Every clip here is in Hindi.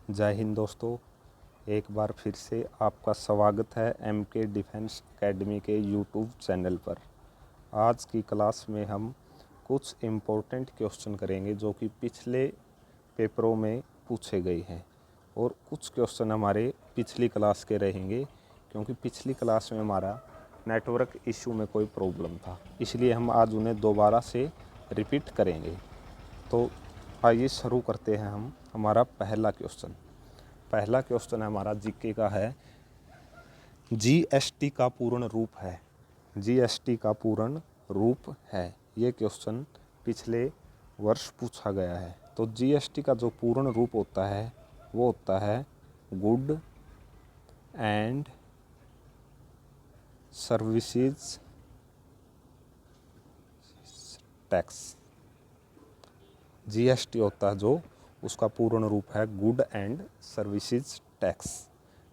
जय हिंद दोस्तों, एक बार फिर से आपका स्वागत है MK डिफेंस एकेडमी के यूट्यूब चैनल पर। आज की क्लास में हम कुछ इम्पोर्टेंट क्वेश्चन करेंगे जो कि पिछले पेपरों में पूछे गए हैं और कुछ क्वेश्चन हमारे पिछली क्लास के रहेंगे क्योंकि पिछली क्लास में हमारा नेटवर्क इशू में कोई प्रॉब्लम था, इसलिए हम आज उन्हें दोबारा से रिपीट करेंगे। तो आइए शुरू करते हैं हम हमारा पहला क्वेश्चन है हमारा जीके का है। जीएसटी का पूर्ण रूप है। जीएसटी का पूर्ण रूप है, ये क्वेश्चन पिछले वर्ष पूछा गया है। तो जीएसटी का जो पूर्ण रूप होता है वो होता है good and services tax. GST होता है जो उसका पूर्ण रूप है good and services tax.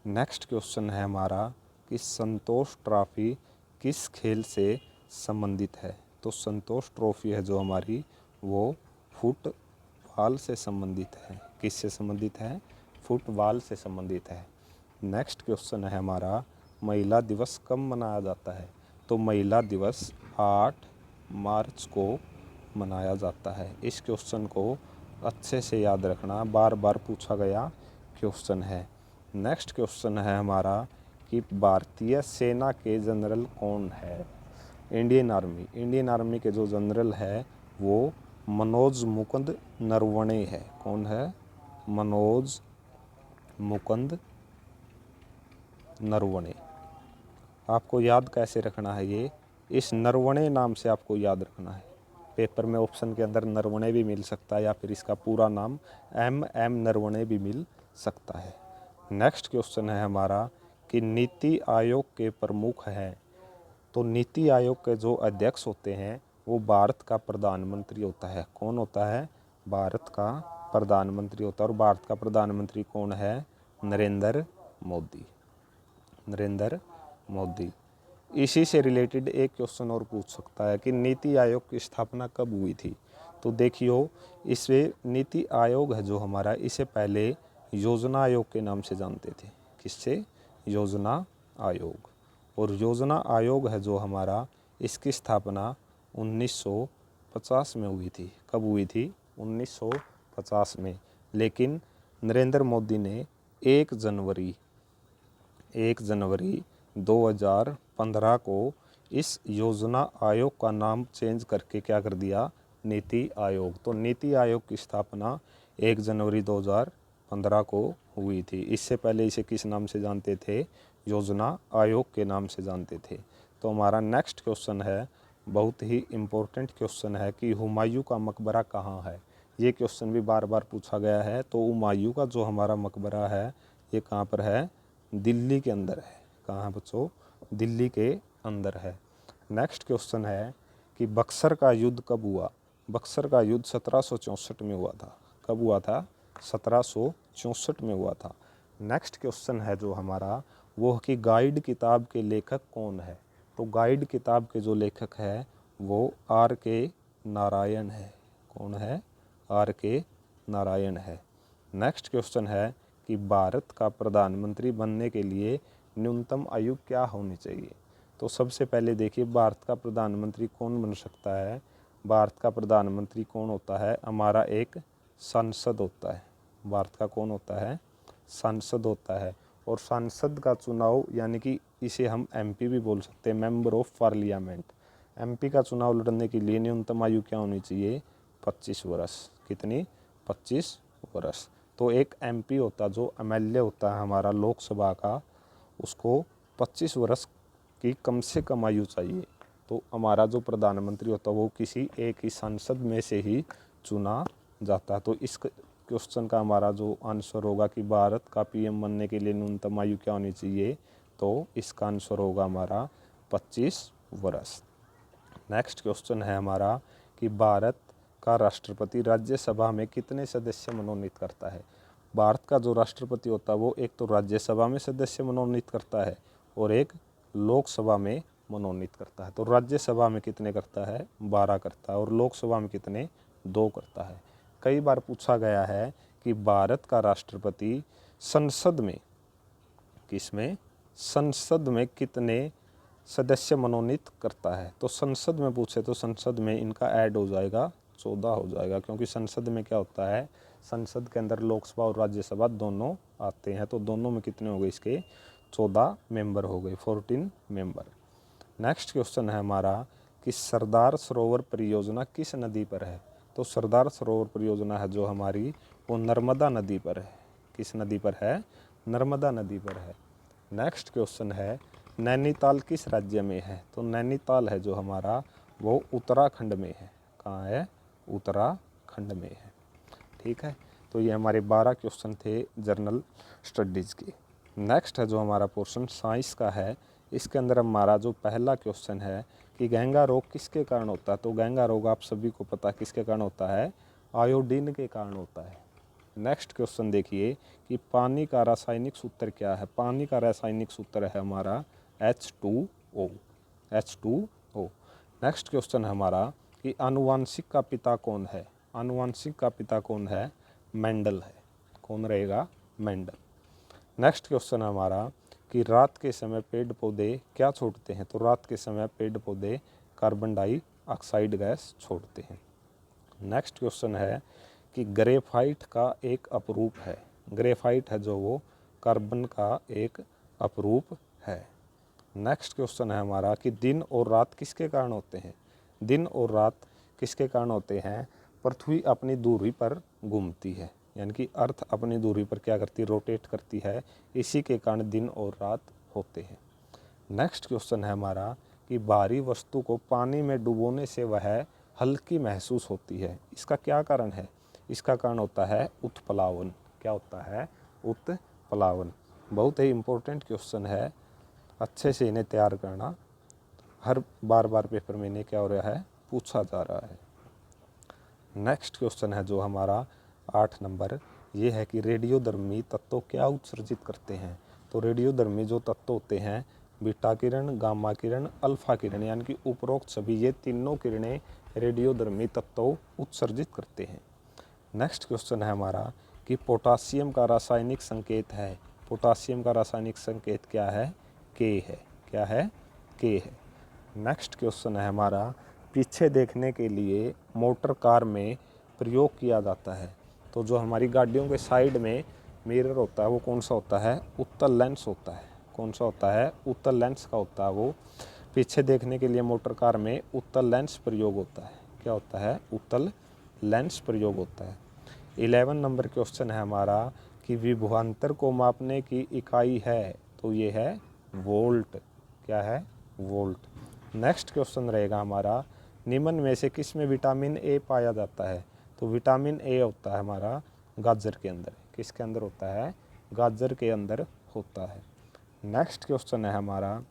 Next question है हमारा कि संतोष ट्रॉफी किस खेल से संबंधित है। तो संतोष ट्रॉफी है जो हमारी वो फुटबॉल से संबंधित है। किससे संबंधित है? फुटबॉल से संबंधित है। नेक्स्ट क्वेश्चन है हमारा महिला दिवस कब मनाया जाता है। तो महिला दिवस 8 मार्च को मनाया जाता है। इस क्वेश्चन को अच्छे से याद रखना, बार बार पूछा गया क्वेश्चन है। नेक्स्ट क्वेश्चन है हमारा कि भारतीय सेना के जनरल कौन है। इंडियन आर्मी के जो जनरल है वो मनोज मुकुंद नरवणे है। कौन है? मनोज मुकुंद नरवणे। आपको याद कैसे रखना है? ये इस नरवणे नाम से आपको याद रखना है। पेपर में ऑप्शन के अंदर नरवणे भी मिल सकता है या फिर इसका पूरा नाम MM नरवणे भी मिल सकता है। नेक्स्ट क्वेश्चन है हमारा कि नीति आयोग के प्रमुख हैं। तो नीति आयोग के जो अध्यक्ष होते हैं वो भारत का प्रधानमंत्री होता है। कौन होता है? भारत का प्रधानमंत्री होता है। और भारत का प्रधानमंत्री कौन है? नरेंद्र मोदी। इसी से रिलेटेड एक क्वेश्चन और पूछ सकता है कि नीति आयोग की स्थापना कब हुई थी। तो देखियो, इसे नीति आयोग है जो हमारा, इसे पहले योजना आयोग के नाम से जानते थे। किससे? योजना आयोग। और योजना आयोग है जो हमारा, इसकी स्थापना 1950 में हुई थी। कब हुई थी? 1950 में। लेकिन नरेंद्र मोदी ने 1 जनवरी 2015 को इस योजना आयोग का नाम चेंज करके क्या कर दिया? नीति आयोग। तो नीति आयोग की स्थापना 1 जनवरी 2015 को हुई थी। इससे पहले इसे किस नाम से जानते थे? योजना आयोग के नाम से जानते थे। तो हमारा नेक्स्ट क्वेश्चन है, बहुत ही इम्पोर्टेंट क्वेश्चन है कि हुमायूं का मकबरा कहाँ है। ये क्वेश्चन भी बार बार पूछा गया है। तो हुमायूं का जो हमारा मकबरा है ये कहाँ पर है? दिल्ली के अंदर है। कहाँ बच्चों? दिल्ली के अंदर है। नेक्स्ट क्वेश्चन है कि बक्सर का युद्ध कब हुआ। बक्सर का युद्ध 1764 में हुआ था। कब हुआ था? 1764 में हुआ था। नेक्स्ट क्वेश्चन है जो हमारा वो कि गाइड किताब के लेखक कौन है। तो गाइड किताब के जो लेखक है वो RK नारायण है। कौन है? RK नारायण है। नेक्स्ट क्वेश्चन है कि भारत का प्रधानमंत्री बनने के लिए न्यूनतम आयु क्या होनी चाहिए। तो सबसे पहले देखिए, भारत का प्रधानमंत्री कौन बन सकता है। भारत का प्रधानमंत्री कौन होता है? हमारा एक सांसद होता है। भारत का कौन होता है? सांसद होता है। और सांसद का चुनाव, यानी कि इसे हम MP भी बोल सकते हैं, मेंबर ऑफ पार्लियामेंट। MP का चुनाव लड़ने के लिए न्यूनतम आयु क्या होनी चाहिए? 25 वर्ष। कितनी? 25 वर्ष। तो एक MP होता, जो MLA होता है हमारा लोकसभा का, उसको 25 वर्ष की कम से कम आयु चाहिए। तो हमारा जो प्रधानमंत्री होता है वो किसी एक ही सांसद में से ही चुना जाता है। तो इस क्वेश्चन का हमारा जो आंसर होगा कि भारत का PM बनने के लिए न्यूनतम आयु क्या होनी चाहिए, तो इसका आंसर होगा हमारा 25 वर्ष। नेक्स्ट क्वेश्चन है हमारा कि भारत का राष्ट्रपति राज्यसभा में कितने सदस्य मनोनीत करता है। भारत का जो राष्ट्रपति होता है वो एक तो राज्यसभा में सदस्य मनोनीत करता है और एक लोकसभा में मनोनीत करता है। तो राज्यसभा में कितने करता है? 12 करता है। और लोकसभा में कितने? 2 करता है। कई बार पूछा गया है कि भारत का राष्ट्रपति संसद में, किसमें, संसद में कितने सदस्य मनोनीत करता है। तो संसद में पूछे तो संसद में इनका ऐड हो जाएगा 14 हो जाएगा, क्योंकि संसद में क्या होता है, संसद के अंदर लोकसभा और राज्यसभा दोनों आते हैं। तो दोनों में कितने हो गए इसके, 14 मेंबर हो गए, 14 मेंबर। नेक्स्ट क्वेश्चन है हमारा कि सरदार सरोवर परियोजना किस नदी पर है। तो सरदार सरोवर परियोजना है जो हमारी, वो नर्मदा नदी पर है। किस नदी पर है, नर्मदा नदी पर है। नेक्स्ट क्वेश्चन है नैनीताल किस राज्य में है। तो नैनीताल है जो हमारा, वो उत्तराखंड में है। कहाँ है, उत्तराखंड में है। ठीक है, तो ये हमारे 12 क्वेश्चन थे जनरल स्टडीज़ के। नेक्स्ट है जो हमारा पोर्शन साइंस का है। इसके अंदर हमारा जो पहला क्वेश्चन है कि गैंगा रोग किसके कारण होता है। तो गैंगा रोग आप सभी को पता है किसके कारण होता है, आयोडीन के कारण होता है। नेक्स्ट क्वेश्चन देखिए कि पानी का रासायनिक सूत्र क्या है। पानी का रासायनिक सूत्र है हमारा H2O, H2O। नेक्स्ट क्वेश्चन है हमारा कि आनुवांशिक का पिता कौन है। आनुवांशिक का पिता कौन है, मेंडल है। कौन रहेगा, मेंडल। नेक्स्ट क्वेश्चन है हमारा कि रात के समय पेड़ पौधे क्या छोड़ते हैं। तो रात के समय पेड़ पौधे कार्बन डाइऑक्साइड गैस छोड़ते हैं। नेक्स्ट क्वेश्चन है कि ग्रेफाइट का एक अपरूप है। ग्रेफाइट है जो वो कार्बन का एक अपरूप है। नेक्स्ट क्वेश्चन है हमारा कि दिन और रात किसके कारण होते हैं। दिन और रात किसके कारण होते हैं, पृथ्वी अपनी दूरी पर घूमती है, यानी कि अर्थ अपनी दूरी पर क्या करती है, रोटेट करती है। इसी के कारण दिन और रात होते हैं। नेक्स्ट क्वेश्चन है हमारा कि भारी वस्तु को पानी में डुबोने से वह हल्की महसूस होती है। इसका क्या कारण है, इसका कारण होता है उत्प्लावन। क्या होता है, उत्प्लावन। बहुत ही इम्पोर्टेंट क्वेश्चन है, अच्छे से इन्हें तैयार करना। हर बार पेपर में इन्हें क्या हो रहा है, पूछा जा रहा है। नेक्स्ट क्वेश्चन है जो हमारा 8 नंबर, ये है कि रेडियोधर्मी तत्व क्या उत्सर्जित करते हैं। तो रेडियोधर्मी जो तत्व होते हैं, बीटा किरण, गामा किरण, अल्फा किरण, यानी कि उपरोक्त सभी ये तीनों किरणें रेडियोधर्मी तत्व उत्सर्जित करते हैं। नेक्स्ट क्वेश्चन है हमारा कि पोटासियम का रासायनिक संकेत है। पोटासियम का रासायनिक संकेत क्या है, के है। क्या है, के है। नेक्स्ट क्वेश्चन है हमारा, पीछे देखने के लिए मोटर कार में प्रयोग किया जाता है। तो जो हमारी गाड़ियों के साइड में मिरर होता है वो कौन सा होता है, उत्तल लेंस होता है। कौन सा होता है, उत्तल लेंस का होता है वो। पीछे देखने के लिए मोटर कार में उत्तल लेंस प्रयोग होता है। क्या होता है, उत्तल लेंस प्रयोग होता है। 11 नंबर क्वेश्चन है हमारा कि विभवांतर को मापने की इकाई है। तो ये है वोल्ट। क्या है, वोल्ट। नेक्स्ट क्वेश्चन रहेगा हमारा, निम्न में से किस में विटामिन ए पाया जाता है। तो विटामिन ए होता है हमारा गाजर के अंदर। किसके अंदर होता है, गाजर के अंदर होता है। नेक्स्ट क्वेश्चन है हमारा,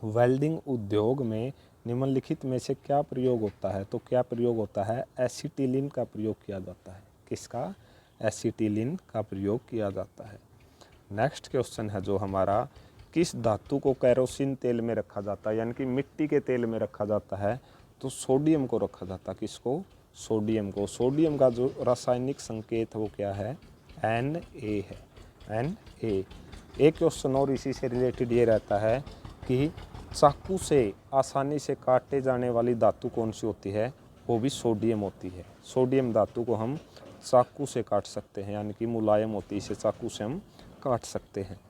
वेल्डिंग उद्योग में निम्नलिखित में से क्या प्रयोग होता है। तो क्या प्रयोग होता है, एसिटिलीन का प्रयोग किया जाता है। किसका, एसिटिलीन का प्रयोग किया जाता है। नेक्स्ट क्वेश्चन है जो हमारा, किस धातु को केरोसिन तेल में रखा जाता है, यानी कि मिट्टी के तेल में रखा जाता है। तो सोडियम को रखा जाता है। किसको, सोडियम को। सोडियम का जो रासायनिक संकेत है वो क्या है, Na है, Na। एक क्वेश्चन और इसी से रिलेटेड ये रहता है कि चाकू से आसानी से काटे जाने वाली धातु कौन सी होती है। वो भी सोडियम होती है। सोडियम धातु को हम चाकू से काट सकते हैं, यानी कि मुलायम होती है, इसे चाकू से हम काट सकते हैं।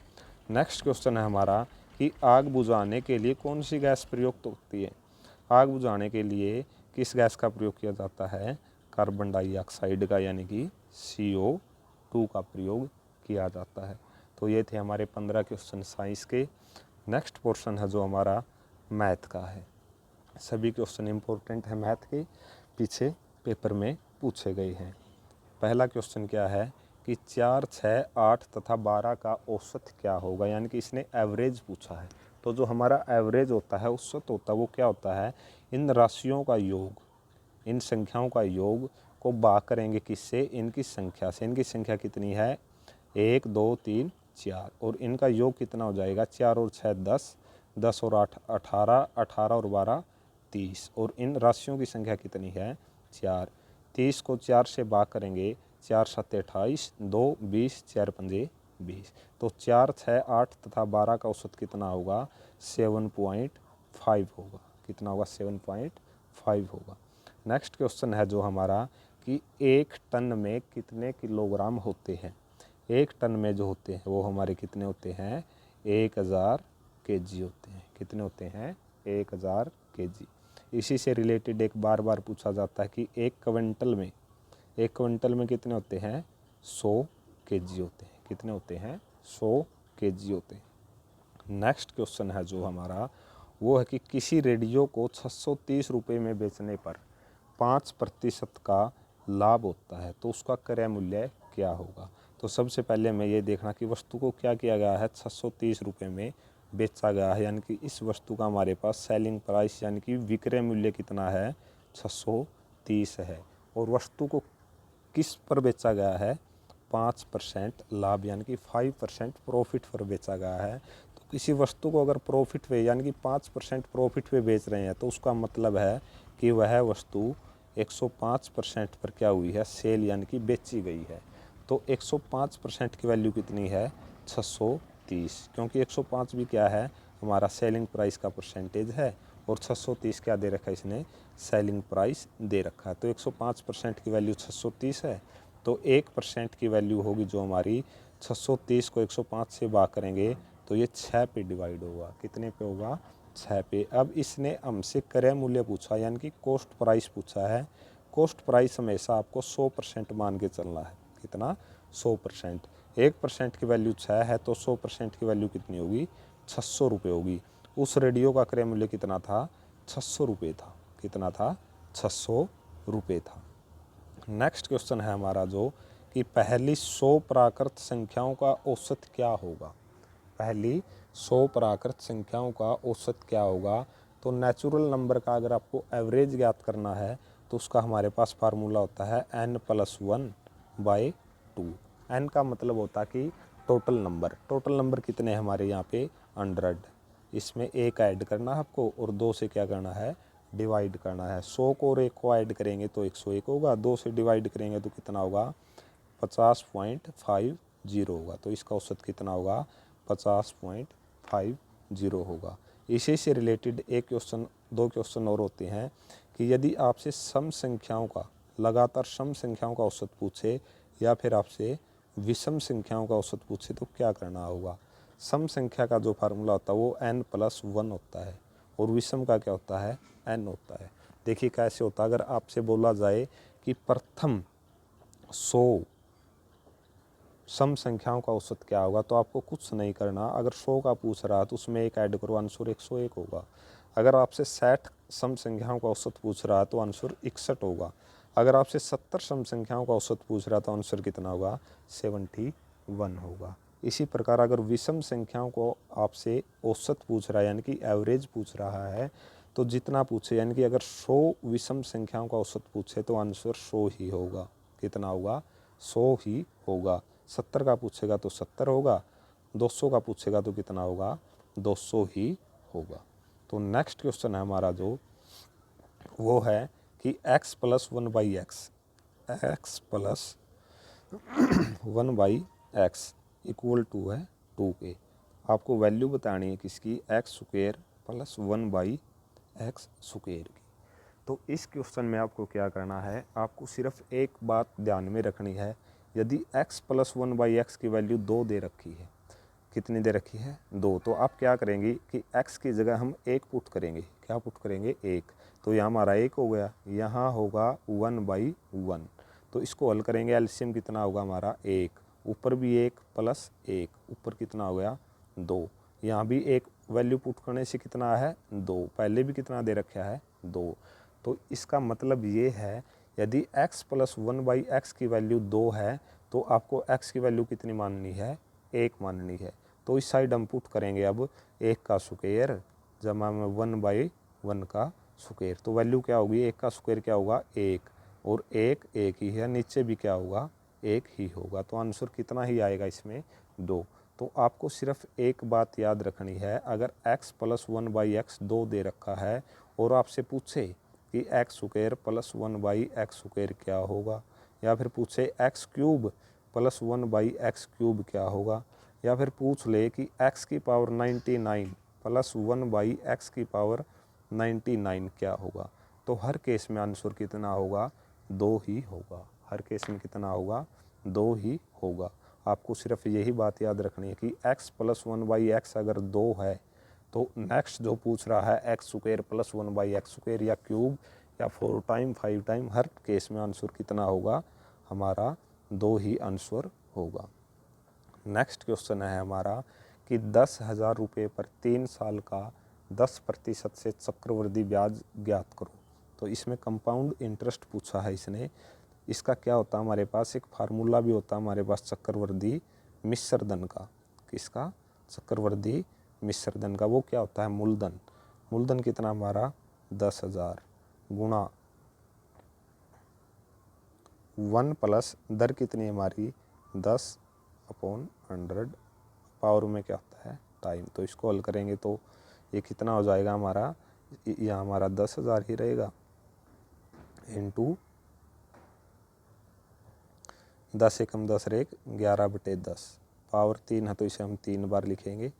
नेक्स्ट क्वेश्चन है हमारा कि आग बुझाने के लिए कौन सी गैस प्रयुक्त होती है। आग बुझाने के लिए किस गैस का प्रयोग किया जाता है, कार्बन डाइऑक्साइड का, यानी कि CO2 का प्रयोग किया जाता है। तो ये थे हमारे 15 क्वेश्चन साइंस के। नेक्स्ट पोर्शन है जो हमारा मैथ का है। सभी क्वेश्चन इम्पोर्टेंट है मैथ के, पीछे पेपर में पूछे गए हैं। पहला क्वेश्चन क्या है कि 4, 6, 8 तथा 12 का औसत क्या होगा, यानी कि इसने एवरेज पूछा है। तो जो हमारा एवरेज होता है, औसत होता है, वो क्या होता है, इन राशियों का योग, इन संख्याओं का योग को भाग करेंगे किससे, इनकी संख्या से। इनकी संख्या कितनी है, 1, 2, 3, 4, और इनका योग कितना हो जाएगा, 4 और 6 10, 10 और 8 18, 18 और 12 30, और इन राशियों की संख्या कितनी है, 4। 30 को 4 से भाग करेंगे 4 7 28, 2 20, 4 पंजे 20। तो 4 6 8 तथा 12 का औसत कितना होगा? 7.5 होगा। कितना होगा? 7.5 होगा। नेक्स्ट क्वेश्चन है जो हमारा कि 1 टन में कितने किलोग्राम होते हैं? 1 टन में जो होते हैं वो हमारे कितने होते हैं? 1000 केजी होते हैं। कितने होते हैं? 1000 केजी। इसी से रिलेटेड एक बार बार पूछा जाता है कि 1 क्विंटल में कितने होते हैं? 100 केजी होते हैं। कितने होते हैं? 100 केजी होते हैं। नेक्स्ट क्वेश्चन है जो हमारा वो है कि किसी रेडियो को 630 रुपये में बेचने पर 5% का लाभ होता है तो उसका क्रय मूल्य क्या होगा? तो सबसे पहले मैं ये देखना कि वस्तु को क्या किया गया है? 630 रुपये में बेचा गया है, यानी कि इस वस्तु का हमारे पास सेलिंग प्राइस यानी कि विक्रय मूल्य कितना है? 630 है। और वस्तु को किस पर बेचा गया है? 5% लाभ यानी कि 5% प्रॉफिट पर बेचा गया है। तो किसी वस्तु को अगर प्रॉफिट पे यानी कि 5% प्रॉफिट पे बेच रहे हैं तो उसका मतलब है कि वह वस्तु 105% पर क्या हुई है? सेल यानी कि बेची गई है। तो 105% की वैल्यू कितनी है? 630, क्योंकि 105 भी क्या है? हमारा सेलिंग प्राइस का परसेंटेज है और 630 क्या दे रखा है इसने? सेलिंग प्राइस दे रखा है। तो 105% की वैल्यू 630 है। तो 1% की वैल्यू होगी जो हमारी 630 को 105 से भाग करेंगे तो ये 6 पे डिवाइड होगा। कितने पे होगा? 6 पे। अब इसने हमसे क्रय मूल्य पूछा यानी कि कॉस्ट प्राइस पूछा है। कॉस्ट प्राइस हमेशा आपको 100% मान के चलना है। कितना? 100%। 1% की वैल्यू 6 है तो 100% की वैल्यू कितनी होगी? 600 रुपये होगी। उस रेडियो का क्रय मूल्य कितना था? 600 रुपये था। कितना था? 600 रुपये था। नेक्स्ट क्वेश्चन है हमारा जो कि पहली 100 प्राकृत संख्याओं का औसत क्या होगा? पहली 100 प्राकृत संख्याओं का औसत क्या होगा? तो नेचुरल नंबर का अगर आपको एवरेज ज्ञात करना है तो उसका हमारे पास फार्मूला होता है n+1/2। n का मतलब होता है कि टोटल नंबर। टोटल नंबर कितने हैं हमारे यहाँ पे? 100। इसमें एक ऐड करना है आपको और 2 से क्या करना है? डिवाइड करना है। 100 को और 1 को ऐड करेंगे तो 101 होगा। 2 से डिवाइड करेंगे तो कितना होगा? 50.50 होगा। तो इसका औसत कितना होगा? 50.50 होगा। इसी से रिलेटेड एक क्वेश्चन, 2 क्वेश्चन और होते हैं कि यदि आपसे सम संख्याओं का लगातार सम संख्याओं का औसत पूछे या फिर आपसे विषम संख्याओं का औसत पूछे तो क्या करना होगा? सम संख्या का जो फार्मूला होता है वो n+1 होता है और विषम का क्या होता है? n होता है। देखिए कैसे होता है। अगर आपसे बोला जाए कि प्रथम 100 सम संख्याओं का औसत क्या होगा तो आपको कुछ नहीं करना। अगर 100 का पूछ रहा है तो उसमें एक ऐड करो, आंसर 101 होगा। अगर आपसे 60 सम संख्याओं का औसत पूछ रहा है तो आंसर 61 होगा। अगर आपसे 70 सम संख्याओं का औसत पूछ रहा है तो आंसर कितना होगा? 71 होगा। इसी प्रकार अगर विषम संख्याओं को आपसे औसत पूछ रहा है यानी कि एवरेज पूछ रहा है तो जितना पूछे यानी कि अगर 100 विषम संख्याओं का औसत पूछे तो आंसर 100 ही होगा। कितना होगा? 100 ही होगा। 70 का पूछेगा तो 70 होगा। 200 का पूछेगा तो कितना होगा? 200 ही होगा। तो नेक्स्ट क्वेश्चन है हमारा जो वो है कि x+1/x x+1/x इक्वल टू है 2k। आपको वैल्यू बतानी है किसकी? x² + 1/x² की। तो इस क्वेश्चन में आपको क्या करना है? आपको सिर्फ एक बात ध्यान में रखनी है। यदि x+1/x की वैल्यू 2 दे रखी है, कितनी दे रखी है? 2, तो आप क्या करेंगे कि x की जगह हम 1 पुट करेंगे। क्या पुट करेंगे? 1। तो यहाँ हमारा 1 हो गया, यहाँ होगा 1/1। तो इसको हल करेंगे, एलसीएम कितना होगा हमारा? 1। ऊपर भी 1 + 1, ऊपर कितना हो गया? 2। यहाँ भी एक वैल्यू पुट करने से कितना है? 2। पहले भी कितना दे रखा है? 2। तो इसका मतलब ये है यदि x+1/x की वैल्यू 2 है तो आपको x की वैल्यू कितनी माननी है? 1 माननी है। तो इस साइड हम पुट करेंगे अब 1 का स्क्वायर जमा में 1/1 का स्क्वायर। तो वैल्यू क्या होगी? 1 का स्क्वायर क्या होगा? 1, और 1 1 ही है, नीचे भी क्या होगा? 1 ही होगा। तो आंसर कितना ही आएगा इसमें? 2। तो आपको सिर्फ एक बात याद रखनी है, अगर x+1/x 2 दे रखा है और आपसे पूछे कि x² + 1/x² क्या होगा या फिर पूछे एक्स क्यूब प्लस 1/x³ क्या होगा, या फिर पूछ ले कि x की पावर 99 प्लस 1/x की पावर 99 क्या होगा, तो हर केस में आंसर कितना होगा, 2 ही होगा। हर केस में कितना होगा, 2 ही होगा। आपको सिर्फ यही बात याद रखनी है कि x प्लस 1/x अगर 2 है तो नेक्स्ट जो पूछ रहा है x² प्लस 1/x² या क्यूब या 4 टाइम 5 टाइम, हर केस में आंसर कितना होगा, हमारा 2 ही आंसर होगा। नेक्स्ट क्वेश्चन है हमारा कि 10,000 रुपये पर 3 साल का 10% से चक्रवृद्धि ब्याज ज्ञात करो। तो इसमें कंपाउंड इंटरेस्ट पूछा है इसने। इसका क्या होता है, हमारे पास एक फार्मूला भी होता है हमारे पास चक्रवृद्धि मिश्रधन का। किसका, चक्रवृद्धि मिश्रधन का। वो क्या होता है, मूलधन। मूलधन कितना हमारा 10,000 गुणा 1 प्लस दर कितनी हमारी 10/100, पावर में क्या होता है, टाइम। तो इसको हल करेंगे तो ये कितना हो जाएगा हमारा, यह हमारा 10,000 ही रहेगा इंटू 10 एकम 10 रेक 11/10, पावर 3 है तो इसे हम 3 बार लिखेंगे।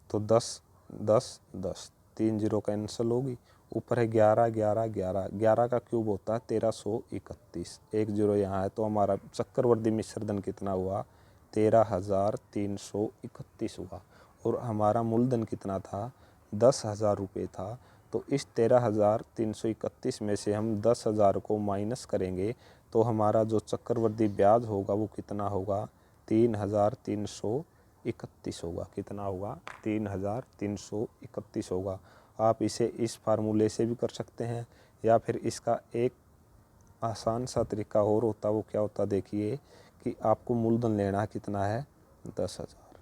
तो 10 10 10 3 0 कैंसिल होगी, ऊपर है 11 11 11 11 का क्यूब होता है 1331, 1 0 यहाँ है तो हमारा चक्रवर्ती मिश्रधन कितना हुआ, 13,331 हुआ। और हमारा मूलधन कितना था, 10,000 रुपये था। तो इस 13,331 में से हम 10,000 को माइनस करेंगे तो हमारा जो चक्रवर्ती ब्याज होगा वो कितना होगा, 3,331 होगा। कितना होगा, 3,331 होगा। आप इसे इस फार्मूले से भी कर सकते हैं या फिर इसका एक आसान सा तरीका और होता, वो क्या होता, देखिए कि आपको मूलधन लेना कितना है, 10,000।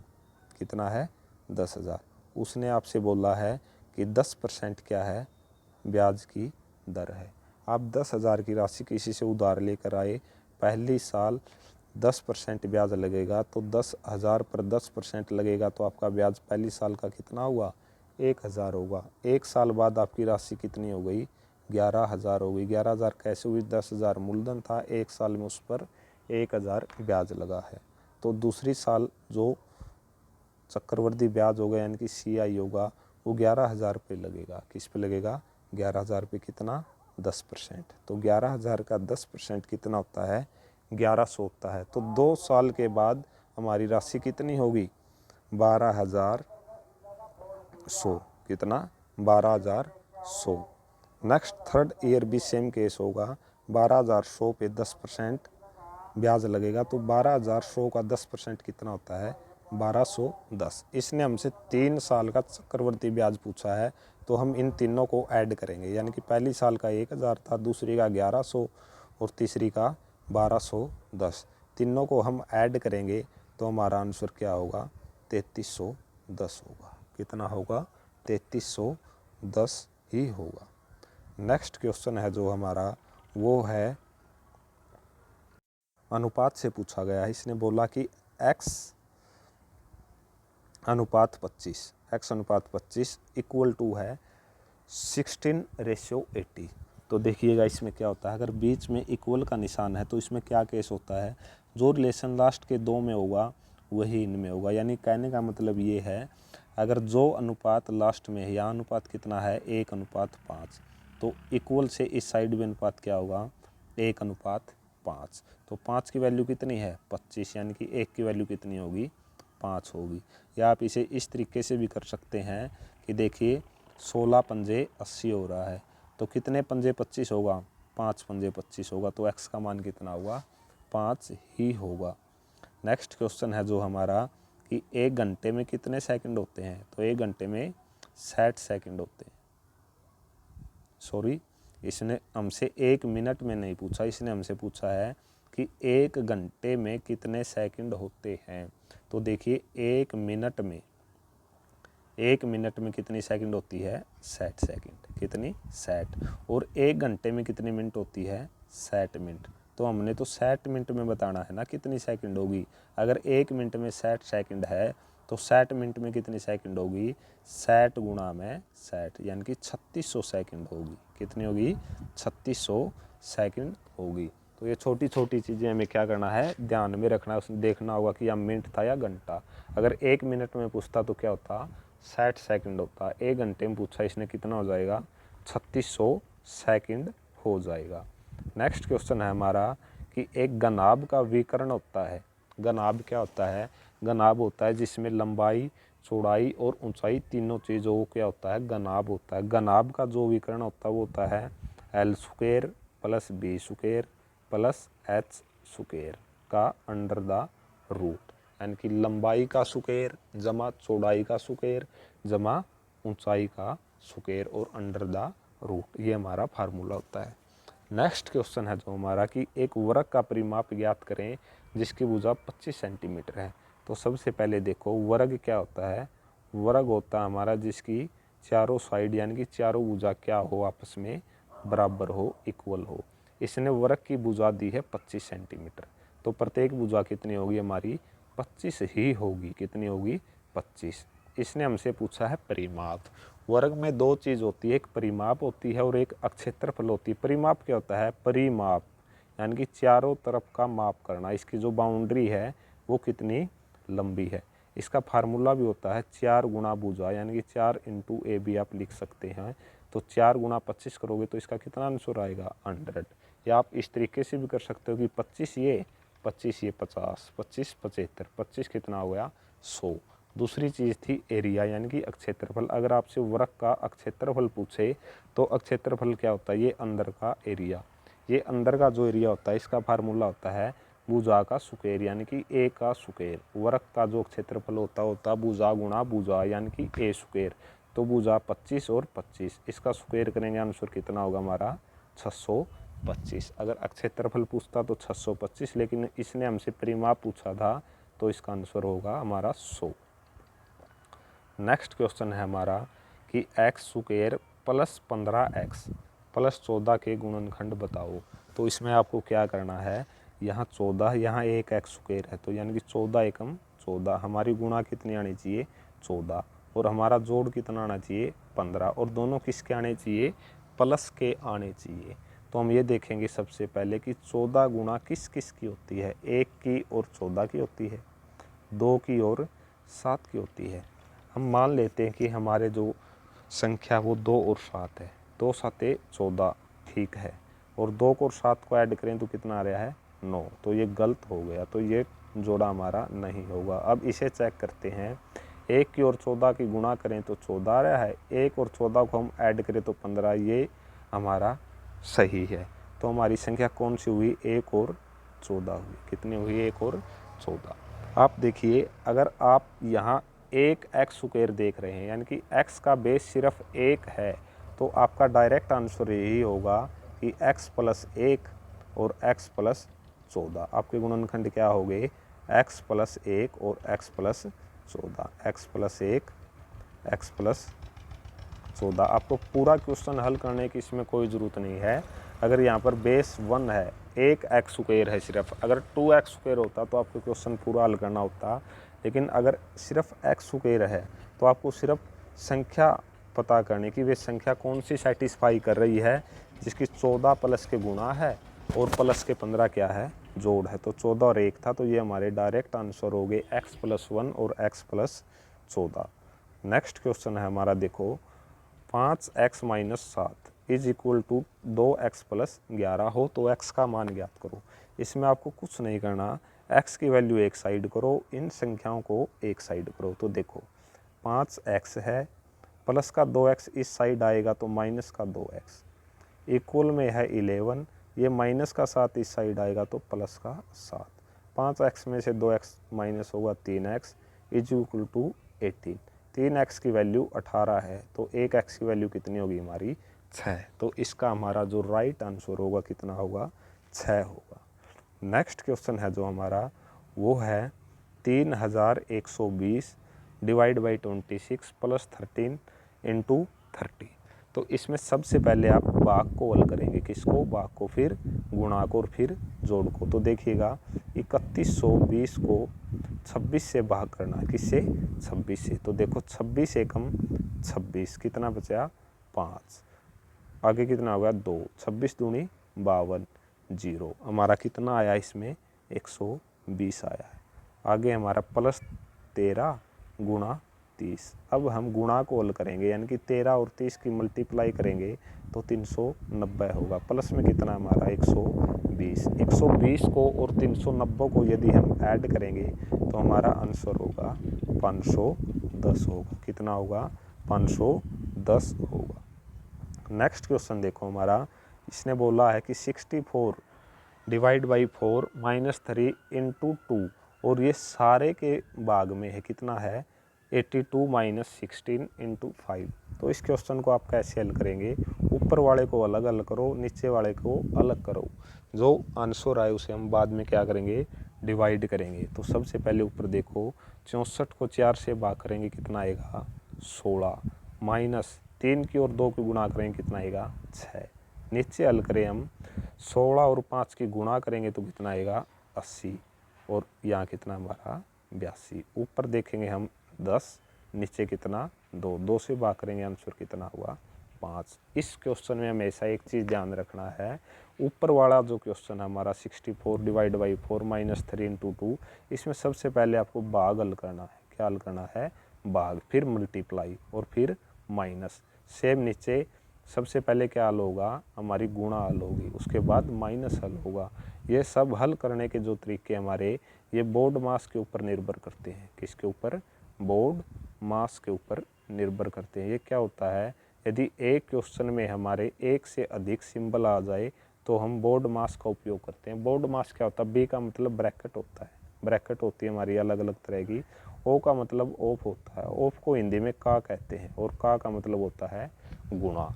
कितना है, 10,000। उसने आपसे बोला है कि 10% क्या है, ब्याज की दर है। आप 10,000 की राशि किसी से उधार लेकर आए, पहली साल 10% ब्याज लगेगा, तो 10,000 पर 10% लगेगा तो आपका ब्याज पहली साल का कितना हुआ, 1,000 होगा। 1 साल बाद आपकी राशि कितनी हो गई, 11,000 हो गई। 11,000 कैसे हुई, 10,000 मूलधन था, 1 साल में उस पर 1,000 ब्याज लगा है। तो दूसरी साल जो चक्रवर्ती ब्याज होगा यानी कि CI होगा, वो 11,000 रुपये लगेगा। किस पे लगेगा, 11,000 रुपये। कितना, 10%। तो 11,000 का 10% कितना होता है, 1,100 होता है। तो 2 साल के बाद हमारी राशि कितनी होगी, 12,100। कितना, 12,100। नेक्स्ट थर्ड ईयर भी सेम केस होगा, 12,100 पे 10% ब्याज लगेगा। तो 12,100 का 10% कितना होता है, 1,210। इसने हमसे 3 साल का चक्रवर्ती ब्याज पूछा है, तो हम इन तीनों को ऐड करेंगे। यानी कि पहली साल का 1,000 था, दूसरी का 1,100 और तीसरी का 1,210। तीनों को हम ऐड करेंगे तो हमारा आंसर क्या होगा, 3,310 होगा। कितना होगा, 3,310 ही होगा। नेक्स्ट क्वेश्चन है जो हमारा, वो है अनुपात से पूछा गया है। इसने बोला कि x अनुपात 25 इक्वल टू है 16:80। तो देखिएगा इसमें क्या होता है, अगर बीच में इक्वल का निशान है तो इसमें क्या केस होता है, जो रिलेशन लास्ट के 2 में होगा वही इनमें होगा। यानी कहने का मतलब ये है, अगर जो अनुपात लास्ट में है, यहाँ अनुपात कितना है, 1:5, तो इक्वल से इस साइड में अनुपात क्या होगा, 1:5। तो 5 की वैल्यू कितनी है, 25, यानी कि 1 की वैल्यू कितनी होगी, 5 होगी। या आप इसे इस तरीके से भी कर सकते हैं कि देखिए 16 पंजे 80 हो रहा है, तो कितने पंजे 25 होगा, 5 पंजे 25 होगा। तो x का मान कितना होगा, 5 ही होगा। नेक्स्ट क्वेश्चन है जो हमारा कि 1 घंटे में कितने सेकंड होते हैं, तो 1 घंटे में 60 सेकंड होते हैं। सॉरी, इसने हमसे 1 मिनट में नहीं पूछा, इसने हमसे पूछा है कि 1 घंटे में कितने सेकंड होते हैं। तो देखिए 1 मिनट में कितनी सेकंड होती है, 60 सेकंड। कितनी, 60। और 1 घंटे में कितनी मिनट होती है, 60 मिनट। तो हमने तो 60 मिनट में बताना है ना कितनी सेकंड होगी। अगर 1 मिनट में 60 सेकंड है तो 60 मिनट में कितनी सेकंड होगी, 60 गुणा में 60, यानी कि 3600 सेकंड होगी। कितनी होगी, 3600 सेकंड होगी। तो ये छोटी छोटी चीज़ें हमें क्या करना है, ध्यान में रखना है। उसमें देखना होगा कि यह मिनट था या घंटा। अगर 1 मिनट में पूछता तो क्या होता, 60 सेकंड होता। 1 घंटे में पूछा इसने कितना हो जाएगा, 3600 सेकंड हो जाएगा। नेक्स्ट क्वेश्चन है हमारा कि एक घनाभ का विकर्ण होता है। घनाभ क्या होता है, घनाभ होता है जिसमें लंबाई, चौड़ाई और ऊंचाई तीनों चीज़ों को क्या होता है, घनाभ होता है। घनाभ का जो विकर्ण होता है वो होता है L square plus B square plus H square का अंडर द रूट, यानी कि लंबाई का स्क्वायर जमा चौड़ाई का स्क्वायर जमा ऊंचाई का स्क्वायर और अंडर द रूट, ये हमारा फार्मूला होता है। नेक्स्ट क्वेश्चन है जो हमारा कि एक वर्ग का परिमाप ज्ञात करें जिसकी भुजा 25 सेंटीमीटर है। तो सबसे पहले देखो वर्ग क्या होता है, वर्ग होता है हमारा जिसकी चारों साइड यानी कि चारों भुजा क्या हो, आपस में बराबर हो, इक्वल हो। इसने वर्ग की भुजा दी है 25 सेंटीमीटर, तो प्रत्येक भुजा कितनी होगी हमारी, 25 ही होगी। कितनी होगी, 25। इसने हमसे पूछा है परिमाप। वर्ग में दो चीज़ होती है, एक परिमाप होती है और एक अक्षेत्रफल होती है। परिमाप क्या होता है, परिमाप यानी कि चारों तरफ का माप करना, इसकी जो बाउंड्री है वो कितनी लंबी है। इसका फार्मूला भी होता है 4 गुणा भुजा, यानी कि 4 इंटू ए भी आप लिख सकते हैं। तो 4 गुणा 25 करोगे तो इसका कितना आंसर आएगा, 100। या आप इस तरीके से भी कर सकते हो कि 25 ये 50, 25 75, 25 कितना हो गया, 100। दूसरी चीज़ थी एरिया यानी कि अक्षेत्रफल। अगर आपसे वर्ग का अक्षेत्रफल पूछे तो अक्षेत्रफल क्या होता है, ये अंदर का एरिया। ये अंदर का जो एरिया होता है इसका फार्मूला होता है भुजा का स्क्वायर यानी कि ए का स्क्वायर। वर्ग का जो क्षेत्रफल होता भुजा गुणा भुजा यानी कि ए स्क्वायर। तो भुजा 25 और 25, इसका स्क्वायर करेंगे आंसर कितना होगा हमारा, 625। अगर अक्षेत्रफल पूछता तो 625, लेकिन इसने हमसे परिमाप पूछा था तो इसका आंसर होगा हमारा 100। नेक्स्ट क्वेश्चन है हमारा कि x square plus 15x plus 14 के गुणनखंड बताओ। तो इसमें आपको क्या करना है, यहाँ 14, यहाँ एक एक्स स्क्वायर है तो यानी कि 14 एकम 14, हमारी गुणा कितनी आनी चाहिए, 14, और हमारा जोड़ कितना आना चाहिए, 15, और दोनों किसके आने चाहिए, प्लस के आने चाहिए। तो हम ये देखेंगे सबसे पहले कि 14 गुणा किस किस की होती है, 1 की और 14 की होती है, 2 की और 7 की होती है। हम मान लेते हैं कि हमारे जो संख्या वो 2 और 7 है, 2 7 14, ठीक है, और 2 को और 7 को ऐड करें तो कितना आ रहा है, 9। तो ये गलत हो गया, तो ये जोड़ा हमारा नहीं होगा। अब इसे चेक करते हैं, 1 की और 14 की गुणा करें तो 14 आ रहा है, 1 और 14 को हम ऐड करें तो 15, ये हमारा सही है। तो हमारी संख्या कौन सी हुई, 1 और 14 हुई। कितनी हुई, 1 और 14। आप देखिए अगर आप यहाँ एक एक्स स्क्वायर देख रहे हैं यानी कि एक्स का बेस सिर्फ 1 है, तो आपका डायरेक्ट आंसर यही होगा कि x प्लस 1 और x प्लस 14। आपके गुणनखंड क्या हो गए, x प्लस 1 और x plus 14, x plus 1 x plus 14। आपको पूरा क्वेश्चन हल करने की इसमें कोई ज़रूरत नहीं है। अगर यहाँ पर बेस 1 है, एक एक्स स्क्वायर है सिर्फ, अगर 2x स्क्वायर होता तो आपको क्वेश्चन पूरा हल करना होता, लेकिन अगर सिर्फ x स्क्वायर है तो आपको सिर्फ संख्या पता करने की, वे संख्या कौन सी सेटिस्फाई कर रही है, जिसकी 14 प्लस के गुणा है और प्लस के 15 क्या है, जोड़ है। तो 14 और 1 था, तो ये हमारे डायरेक्ट आंसर हो गए x प्लस 1 और x प्लस 14। नेक्स्ट क्वेश्चन है हमारा, देखो 5x minus 7 is equal to 2x plus 11 हो तो x का मान ज्ञात करो। इसमें आपको कुछ नहीं करना, x की वैल्यू एक साइड करो, इन संख्याओं को एक साइड करो। तो देखो 5x है, प्लस का 2x इस साइड आएगा तो माइनस का 2x, इक्वल में है 11, ये माइनस का 7 इस साइड आएगा तो प्लस का 7। 5x में से 2x माइनस होगा 3x is equal to 18। 3x की वैल्यू 18 है तो 1x की वैल्यू कितनी होगी हमारी, 6। तो इसका हमारा जो राइट आंसर होगा कितना होगा, 6 होगा। नेक्स्ट क्वेश्चन है जो हमारा वो है 3120 डिवाइड बाई 26 प्लस 13 इंटू 30। तो इसमें सबसे पहले आप भाग को हल करेंगे, किसको, भाग को, फिर गुणा को और फिर जोड़ को। तो देखिएगा 3120 को 26 से भाग करना है, किससे, 26 से। तो देखो 26 एकम 26, कितना बचा, 5, आगे कितना होगा 2, 26 दूनी 52 जीरो। हमारा कितना आया इसमें 120 आया है। आगे हमारा +13 गुणा 30। अब हम गुणा को हल करेंगे, यानी कि 13 और 30 की मल्टीप्लाई करेंगे तो 390 होगा। प्लस में कितना हमारा 120। 120 को और 390 को यदि हम ऐड करेंगे तो हमारा आंसर होगा 510 होगा। कितना होगा 510 होगा। नेक्स्ट क्वेश्चन देखो हमारा, इसने बोला है कि 64 डिवाइड बाई 4 -3 इंटू 2 और ये सारे के भाग में है कितना है 82 - 16 इंटू 5। तो इस क्वेश्चन को आप कैसे हल करेंगे, ऊपर वाले को अलग हल करो, नीचे वाले को अलग करो, जो आंसर आए उसे हम बाद में क्या करेंगे डिवाइड करेंगे। तो सबसे पहले ऊपर देखो 64 को 4 से भाग करेंगे कितना आएगा 16 माइनस 3 की और 2 की गुणा करेंगे कितना आएगा 6। नीचे हल करें हम 16 और 5 की गुणा करेंगे तो कितना आएगा 80 और यहाँ कितना हमारा 82। ऊपर देखेंगे हम 10, नीचे कितना 2, 2 से भाग करेंगे आंसर कितना हुआ 5। इस क्वेश्चन में हमेशा एक चीज़ ध्यान रखना है, ऊपर वाला जो क्वेश्चन है हमारा 64 डिवाइड बाई 4 -3 इंटू 2, इसमें सबसे पहले आपको भाग हल करना है। क्या हल करना है भाग, फिर मल्टीप्लाई और फिर माइनस। सेम नीचे सबसे पहले क्या हल होगा हमारी गुणा हल होगी, उसके बाद माइनस हल होगा। ये सब हल करने के जो तरीके हमारे ये बोर्ड मास के ऊपर निर्भर करते हैं। किसके ऊपर, बोर्ड मास के ऊपर निर्भर करते हैं। ये क्या होता है, यदि एक क्वेश्चन में हमारे एक से अधिक सिंबल आ जाए तो हम बोर्ड मास का उपयोग करते हैं। बोर्ड मास क्या होता है, बी का मतलब ब्रैकेट होता है, ब्रैकेट होती है हमारी अलग अलग तरह की। ओ का मतलब ऑफ होता है, ऑफ को हिंदी में का कहते हैं, और का मतलब होता है गुणा।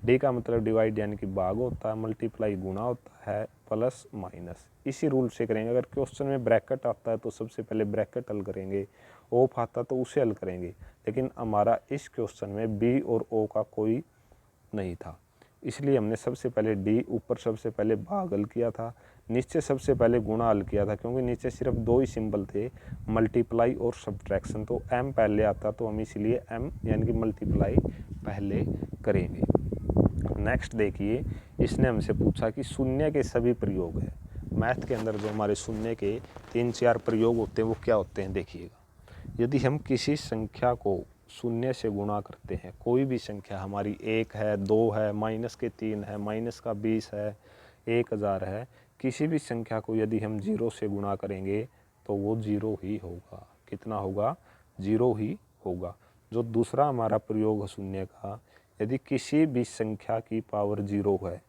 डी का मतलब डिवाइड यानी कि भाग होता है, मल्टीप्लाई गुणा होता है, प्लस माइनस। इसी रूल से करेंगे। अगर क्वेश्चन में ब्रैकेट आता है तो सबसे पहले ब्रैकेट हल करेंगे, ऑफ आता तो उसे हल करेंगे। लेकिन हमारा इस क्वेश्चन में बी और ओ का कोई नहीं था, इसलिए हमने सबसे पहले डी ऊपर सबसे पहले भाग हल किया था, नीचे सबसे पहले गुणा हल किया था, क्योंकि नीचे सिर्फ 2 ही सिंबल थे, मल्टीप्लाई और सब्ट्रैक्शन। तो एम पहले आता तो हम इसलिए एम यानी कि मल्टीप्लाई पहले करेंगे। नेक्स्ट देखिए, इसने हमसे पूछा कि शून्य के सभी प्रयोग है। मैथ के अंदर जो हमारे शून्य के 3-4 प्रयोग होते हैं वो क्या होते हैं देखिएगा। यदि हम किसी संख्या को शून्य से गुणा करते हैं, कोई भी संख्या हमारी 1 है 2 है -3 है -20 है 1000 है, किसी भी संख्या को यदि हम 0 से गुणा करेंगे तो वो 0 ही होगा। कितना होगा 0 ही होगा। जो दूसरा हमारा प्रयोग है शून्य का, यदि किसी भी संख्या की पावर 0 है,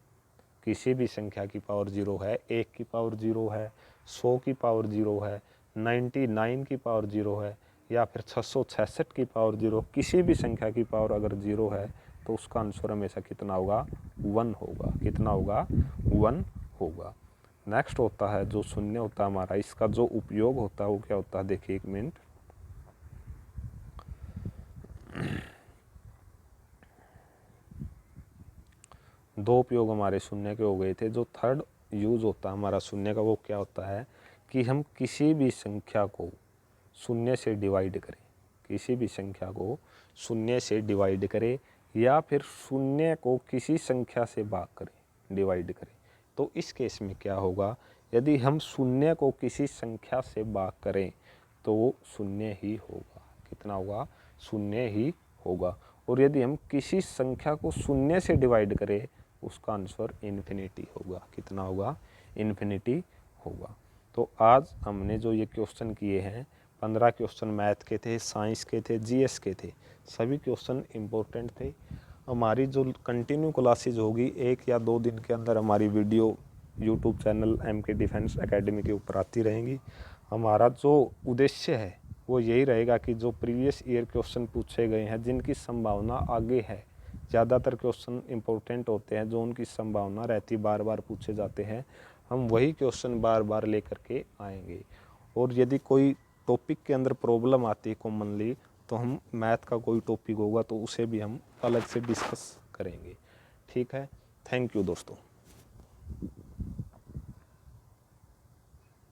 किसी भी संख्या की पावर 0 है, 1 की पावर 0 है, 100 की पावर 0 है, 99 की पावर 0 है, या फिर 666 की पावर 0, किसी भी संख्या की पावर अगर 0 है तो उसका आंसर हमेशा कितना होगा 1 होगा। कितना होगा 1 होगा। नेक्स्ट होता है जो शून्य होता है हमारा, इसका जो उपयोग होता है वो क्या होता है देखिए, एक मिनट। दो उपयोग हमारे शून्य के हो गए थे। जो थर्ड यूज होता है हमारा शून्य का वो क्या होता है कि हम किसी भी संख्या को शून्य से डिवाइड करें, किसी भी संख्या को शून्य से डिवाइड करें, या फिर शून्य को किसी संख्या से भाग करें, डिवाइड करें। तो इस केस में क्या होगा, यदि हम शून्य को किसी संख्या से भाग करें तो वो शून्य ही होगा। कितना होगा शून्य ही होगा। और यदि हम किसी संख्या को शून्य से डिवाइड करें उसका आंसर इन्फिनिटी होगा। कितना होगा इन्फिनिटी होगा। तो आज हमने जो ये क्वेश्चन किए हैं 15 क्वेश्चन मैथ के थे, साइंस के थे, जीएस के थे, सभी क्वेश्चन इम्पोर्टेंट थे। हमारी जो कंटिन्यू क्लासेज होगी 1 या 2 दिन के अंदर हमारी video YouTube channel MK Defence Academy के ऊपर आती रहेंगी। हमारा जो उद्देश्य है वो यही रहेगा कि जो प्रीवियस ईयर क्वेश्चन पूछे गए हैं जिनकी संभावना आगे है, ज़्यादातर क्वेश्चन इम्पोर्टेंट होते हैं जो उनकी संभावना रहती बार बार पूछे जाते हैं, हम वही क्वेश्चन बार बार लेकर के आएंगे। और यदि कोई टॉपिक के अंदर प्रॉब्लम आती है कॉमनली तो हम मैथ का कोई टॉपिक होगा तो उसे भी हम अलग से डिस्कस करेंगे। ठीक है, थैंक यू दोस्तों।